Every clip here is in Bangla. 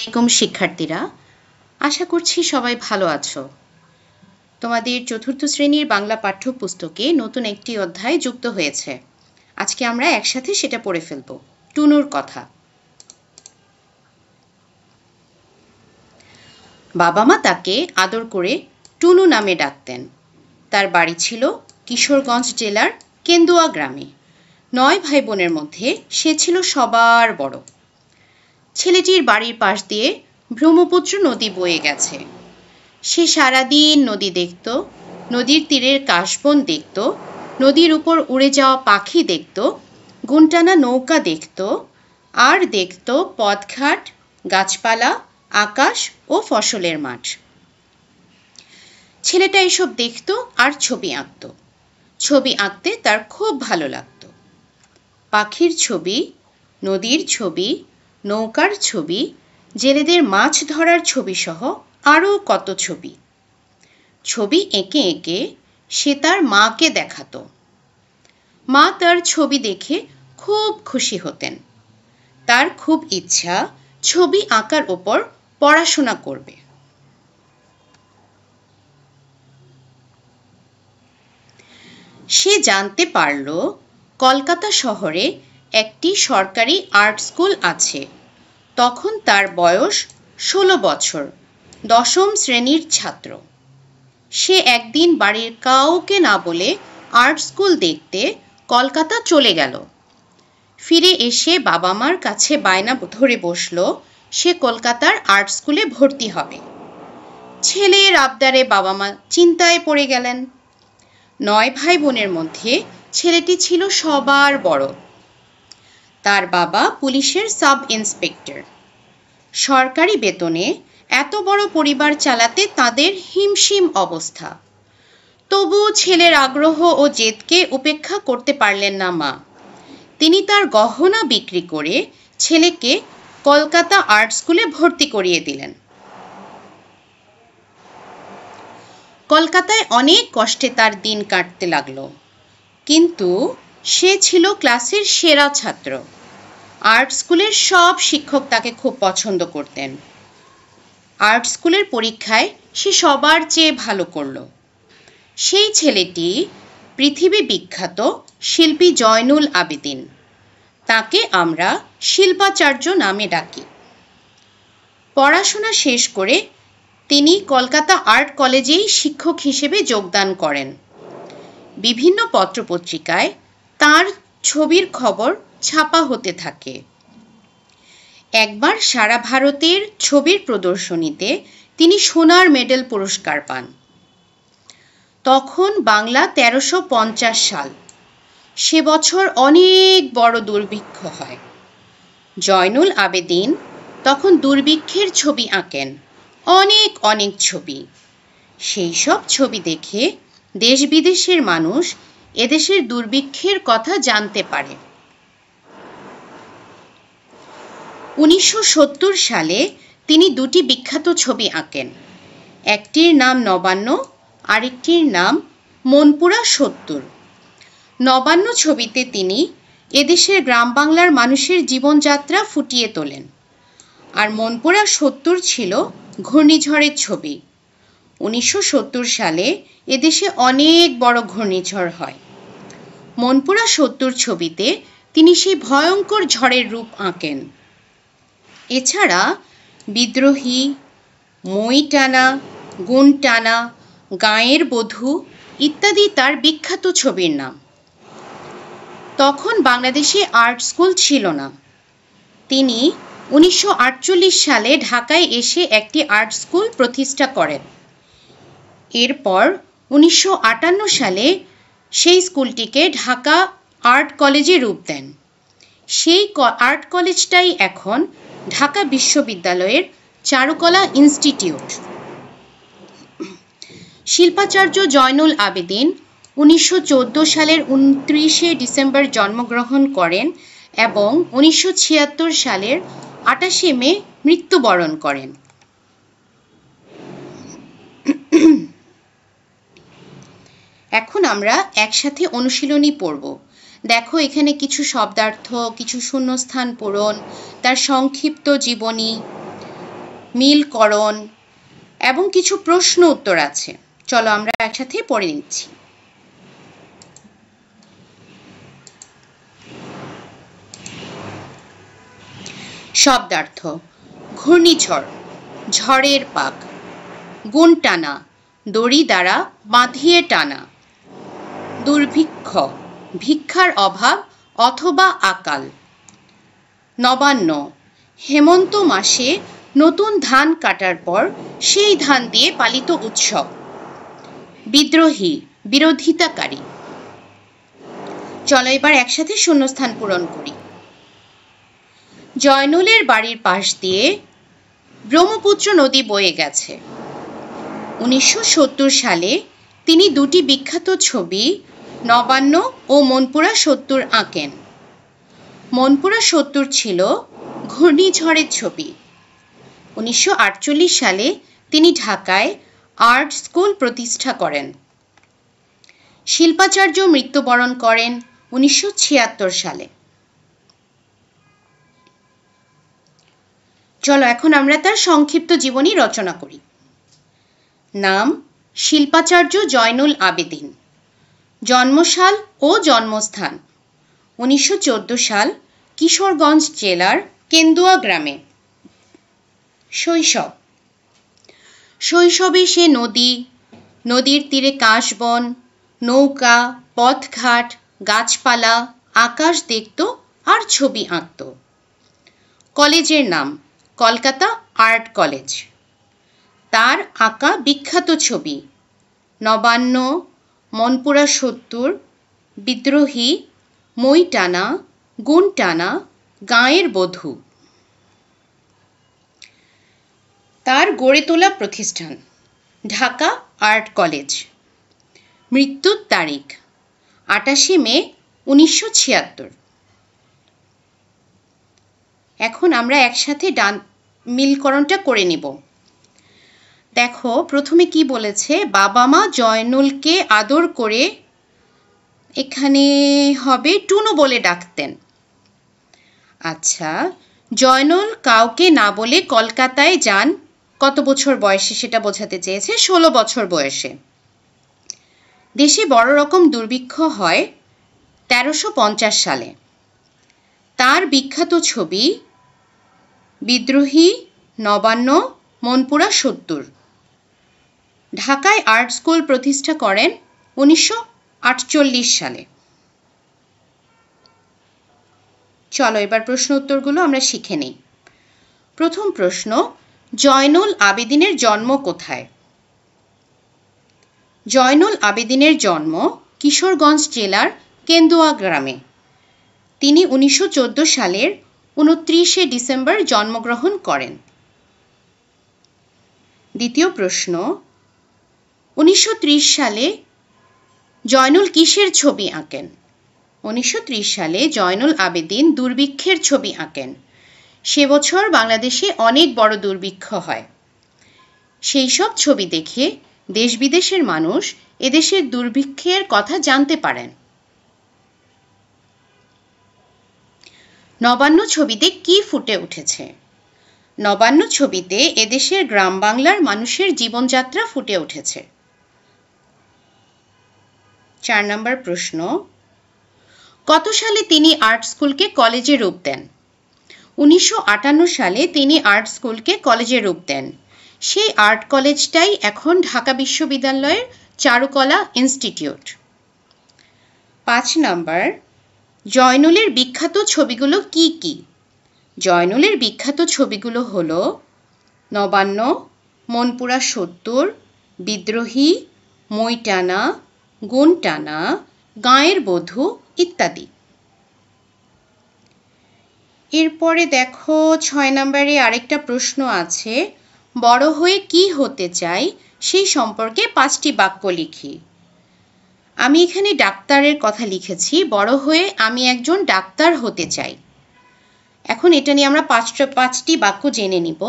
আসসালামু শিক্ষার্থীরা, আশা করছি সবাই ভালো আছো। তোমাদের চতুর্থ শ্রেণীর বাংলা পাঠ্যপুস্তকে নতুন একটি অধ্যায় যুক্ত হয়েছে। আজকে আমরা একসাথে সেটা পড়ে ফেলব। টুনুর কথা। বাবা মা তাকে আদর করে টুনু নামে ডাকতেন। তার বাড়ি ছিল কিশোরগঞ্জ জেলার কেন্দুয়া গ্রামে। 9 ভাই বোনের মধ্যে সে ছিল সবার বড়। ছেলেটির বাড়ির পাশ দিয়ে ব্রহ্মপুত্র নদী বয়ে গেছে। সে সারাদিন নদী দেখত, নদীর তীরের কাশবন দেখত, নদীর উপর উড়ে যাওয়া পাখি দেখত, গুনটানা নৌকা দেখত, আর দেখত পথঘাট, গাছপালা, আকাশ ও ফসলের মাঠ। ছেলেটা এসব দেখত আর ছবি আঁকত। ছবি আঁকতে তার খুব ভালো লাগত। পাখির ছবি, নদীর ছবি, নৌকার ছবি, জেলেদের মাছ ধরার ছবি সহ আরও কত ছবি। ছবি এঁকে এঁকে সে তার মাকে দেখাতো। মা তার ছবি দেখে খুব খুশি হতেন। তার খুব ইচ্ছা ছবি আঁকার ওপর পড়াশোনা করবে। সে জানতে পারল কলকাতা শহরে একটি সরকারি আর্ট স্কুল আছে। তখন তার বয়স 16 বছর, 10ম শ্রেণীর ছাত্র। সে একদিন বাড়ির কাউকে না বলে আর্ট স্কুল দেখতে কলকাতা চলে গেল। ফিরে এসে বাবা মার কাছে বায়না ধরে বসল সে কলকাতার আর্ট স্কুলে ভর্তি হবে। ছেলের আবদারে বাবা মা চিন্তায় পড়ে গেলেন। 9 ভাই বোনের মধ্যে ছেলেটি ছিল সবার বড়। তার বাবা পুলিশের সাব ইন্সপেক্টর। সরকারি বেতনে এত বড় পরিবার চালাতে তাদের হিমশিম অবস্থা। তবুও ছেলের আগ্রহ ও জেদকে উপেক্ষা করতে পারলেন না মা। তিনি তার গহনা বিক্রি করে ছেলেকে কলকাতা আর্ট স্কুলে ভর্তি করিয়ে দিলেন। কলকাতায় অনেক কষ্টে তার দিন কাটতে লাগলো, কিন্তু সে ছিল ক্লাসের সেরা ছাত্র। আর্ট স্কুলের সব শিক্ষক তাকে খুব পছন্দ করতেন। আর্ট স্কুলের পরীক্ষায় সে সবার চেয়ে ভালো করল। সেই ছেলেটি পৃথিবী বিখ্যাত শিল্পী জয়নুল আবেদিন। তাকে আমরা শিল্পাচার্য নামে ডাকি। পড়াশোনা শেষ করে তিনি কলকাতা আর্ট কলেজেই শিক্ষক হিসেবে যোগদান করেন। বিভিন্ন পত্রপত্রিকায় তার ছবির খবর ছাপা হতে থাকে। একবার সারা ভারতের ছবির প্রদর্শনীতে তিনি সোনার মেডেল পুরস্কার পান। তখন বাংলা 1350 সাল। সে বছর অনেক বড় দুর্ভিক্ষ হয়। জয়নুল আবেদিন তখন দুর্ভিক্ষের ছবি আঁকেন, অনেক অনেক ছবি। সেই সব ছবি দেখে দেশ বিদেশের মানুষ এদেশের দুর্ভিক্ষের কথা জানতে পারে। 1970 সালে তিনি দুটি বিখ্যাত ছবি আঁকেন। একটির নাম নবান্ন, আরেকটির নাম মনপুরা 70। নবান্ন ছবিতে তিনি এদেশের গ্রাম বাংলার মানুষের জীবনযাত্রা ফুটিয়ে তোলেন, আর মনপুরা 70 ছিল ঘূর্ণিঝড়ের ছবি। 1970 সালে এদেশে অনেক বড় ঘূর্ণিঝড় হয়। মনপুরা 70 ছবিতে তিনি সেই ভয়ঙ্কর ঝড়ের রূপ আঁকেন। এছাড়া বিদ্রোহী, মই টানা, গুণ টানা, গাঁয়ের বধূ ইত্যাদি তার বিখ্যাত ছবির নাম। তখন বাংলাদেশে আর্ট স্কুল ছিল না। তিনি 1948 সালে ঢাকায় এসে একটি আর্ট স্কুল প্রতিষ্ঠা করেন। এরপর 1958 সালে সেই স্কুলটিকে ঢাকা আর্ট কলেজে রূপ দেন। সেই আর্ট কলেজটাই এখন ঢাকা বিশ্ববিদ্যালয়ের চারুকলা ইনস্টিটিউট। শিল্পাচার্য জয়নুল আবেদিন 1914 সালের 29শে ডিসেম্বর জন্মগ্রহণ করেন এবং 1976 সালের 28শে মে মৃত্যুবরণ করেন। এখন আমরা একসাথে অনুশীলনী পড়ব। দেখো এখানে কিছু শব্দার্থ, কিছু শূন্যস্থান পূরণ, তার সংক্ষিপ্ত জীবনী, মিলকরণ এবং কিছু প্রশ্ন উত্তর আছে। চলো আমরা একসাথে পড়ে নিচ্ছি। শব্দার্থ: ঘূর্ণিঝড়, ঝড়ের পাক। গুণ টানা, দড়ি দ্বারা বাঁধিয়ে টানা। দুর্ভিক্ষ, ভিক্ষার অভাব অথবা আকাল। নবান্ন, হেমন্ত মাসে নতুন ধান কাটার পর সেই ধান দিয়ে পালিত উৎসব। বিদ্রোহী, বিরোধিতাকারী। চলো এবার একসাথে শূন্যস্থান পূরণ করি। জয়নুলের বাড়ির পাশ দিয়ে ব্রহ্মপুত্র নদী বয়ে গেছে। 1970 সালে তিনি দুটি বিখ্যাত ছবি নবান্ন ও মনপুরা 70 আঁকেন। মনপুরা 70 ছিল ঘূর্ণিঝড়ের ছবি। 1948 সালে তিনি ঢাকায় আর্ট স্কুল প্রতিষ্ঠা করেন। শিল্পাচার্য মৃত্যুবরণ করেন 1976 সালে। চলো এখন আমরা তার সংক্ষিপ্ত জীবনী রচনা করি। নাম: শিল্পাচার্য জয়নুল আবেদিন। জন্মসাল ও জন্মস্থান: 1914 সাল, কিশোরগঞ্জ জেলার কেন্দুয়া গ্রামে। শৈশব: শৈশবে সে নদী, নদীর তীরে কাশবন, নৌকা, পথঘাট, গাছপালা, আকাশ দেখত আর ছবি আঁকত। কলেজের নাম: কলকাতা আর্ট কলেজ। তার আঁকা বিখ্যাত ছবি নবান্ন, মনপুরা 70, বিদ্রোহী, মই টানা, গুণ টানা, গাঁয়ের বধূ। তার গড়ে তোলা প্রতিষ্ঠান: ঢাকা আর্ট কলেজ। মৃত্যুর তারিখ: 28 মে 1976। এখন আমরা একসাথে মিলকরণটা করে নিব। দেখো প্রথমে কি বলেছে, বাবা মা জয়নুলকে আদর করে এখানে হবে টুনু বলে ডাকতেন। আচ্ছা, জয়নুল কাউকে না বলে কলকাতায় যান কত বছর বয়সে সেটা বোঝাতে চেয়েছে, 16 বছর বয়সে। দেশে বড় রকম দুর্ভিক্ষ হয় 1350 সালে। তার বিখ্যাত ছবি বিদ্রোহী, নবান্ন, মনপুরা 70। ঢাকায় আর্ট স্কুল প্রতিষ্ঠা করেন 1948 সালে। চলো এবার প্রশ্ন উত্তরগুলো আমরা শিখে নেই। প্রথম প্রশ্ন: জয়নুল আবেদিনের জন্ম কোথায়? জয়নুল আবেদিনের জন্ম কিশোরগঞ্জ জেলার কেন্দুয়া গ্রামে। তিনি 1914 সালের 29 ডিসেম্বর জন্মগ্রহণ করেন। দ্বিতীয় প্রশ্ন: 1930 সালে জয়নুল কিসের ছবি আঁকেন? 1930 সালে জয়নুল আবেদিন দুর্ভিক্ষের ছবি আঁকেন। সে বছর বাংলাদেশে অনেক বড় দুর্ভিক্ষ হয়। সেই সব ছবি দেখে দেশ বিদেশের মানুষ এদেশের দুর্ভিক্ষের কথা জানতে পারেন। নবান্ন ছবিতে কি ফুটে উঠেছে? নবান্ন ছবিতে এদেশের গ্রাম বাংলার মানুষের জীবনযাত্রা ফুটে উঠেছে। 4 নম্বর প্রশ্ন: কত সালে তিনি আর্ট স্কুলকে কলেজে রূপ দেন? 1958 সালে তিনি আর্ট স্কুলকে কলেজে রূপ দেন। সেই আর্ট কলেজটাই এখন ঢাকা বিশ্ববিদ্যালয়ের চারুকলা ইনস্টিটিউট। 5 নম্বর: জয়নুলের বিখ্যাত ছবিগুলো কি কি? জয়নুলের বিখ্যাত ছবিগুলো হলো নবান্ন, মনপুরা 70, বিদ্রোহী, মই টানা, গুণ টানা, গাঁয়ের বধূ ইত্যাদি। এরপরে দেখো 6 নম্বরে আরেকটা প্রশ্ন আছে, বড় হয়ে কি হতে চাই সেই সম্পর্কে 5টি বাক্য লিখি। আমি এখানে ডাক্তারের কথা লিখেছি, বড় হয়ে আমি একজন ডাক্তার হতে চাই। এখন এটা নিয়ে আমরা 5টি বাক্য জেনে নিব।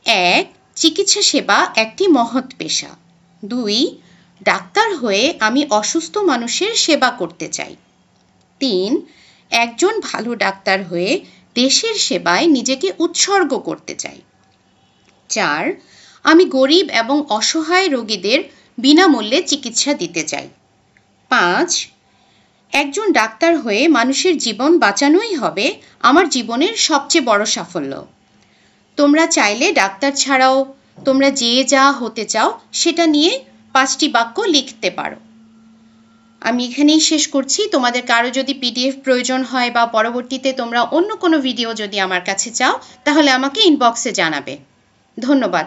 1. চিকিৎসা সেবা একটি মহৎ পেশা। 2. ডাক্তার হয়ে আমি অসুস্থ মানুষের সেবা করতে চাই। 3. একজন ভালো ডাক্তার হয়ে দেশের সেবায় নিজেকে উৎসর্গ করতে চাই। 4. আমি গরিব এবং অসহায় রোগীদের বিনামূল্যে চিকিৎসা দিতে চাই। 5. একজন ডাক্তার হয়ে মানুষের জীবন বাঁচানোই হবে আমার জীবনের সবচেয়ে বড় সাফল্য। তোমরা চাইলে ডাক্তার ছাড়াও তোমরা যে যা হতে চাও সেটা নিয়ে 5টি বাক্য লিখতে পারো। আমি এখানেই শেষ করছি। তোমাদের কারো যদি পিডিএফ প্রয়োজন হয় বা পরবর্তীতে তোমরা অন্য কোনো ভিডিও যদি আমার কাছে চাও তাহলে আমাকে ইনবক্সে জানাবে। ধন্যবাদ।